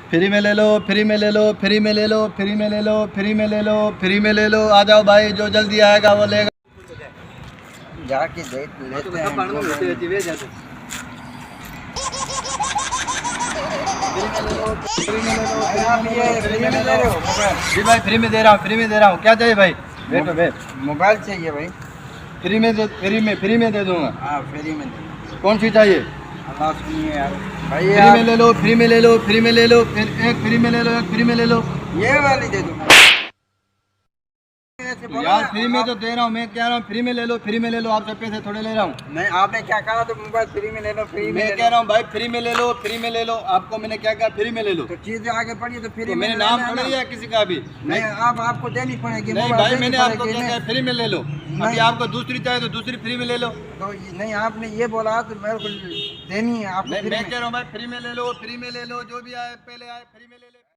Free में ले लो, free में ले लो, फ्री में ले लो, फ्री में ले लो, फ्री में ले लो, फ्री में ले लो। आ जाओ भाई, जो जल्दी आएगा वो लेगा। जाके देख लेते हैं। जी भाई फ्री में दे रहा हूँ, फ्री में दे रहा हूँ। क्या चाहिए भाई? बैठो बैठ। मोबाइल चाहिए भाई। फ्री में दे दूंगा। हाँ फ्री में दे। कौन सी चाहिए? अल्लाह सुनिए यार भाई। फ्री में ले लो, फ्री में ले लो, फ्री में ले लो, फिर एक फ्री में ले लो, एक फ्री में ले लो। ये वाली दे दूंगा यार फ्री में तो दे रहा हूँ, मैं कह रहा हूँ फ्री में ले लो, फ्री में ले लो। आपसे पैसे थोड़े ले रहा हूँ। नहीं आपने क्या कहा? तो मोबाइल फ्री में ले लो, फ्री में। मैं कह रहा हूँ भाई फ्री में ले लो, फ्री में ले लो। आपको मैंने क्या कहा? फ्री में ले लो। तो चीजें आगे पड़ी तो फ्री तो में। मेरे नाम थोड़ा ही है किसी का भी। नहीं आप आपको देनी पड़ेगी। नहीं भाई मैंने आपको क्या कहा? फ्री में ले लो। अभी आपको दूसरी चाहिए तो दूसरी फ्री में ले लो। तो नहीं आपने ये बोला तो मेरे को देनी है आपको। मैं कह रहा हूँ भाई फ्री में ले लो, फ्री में ले लो। जो भी आए पहले आए फ्री में ले लो।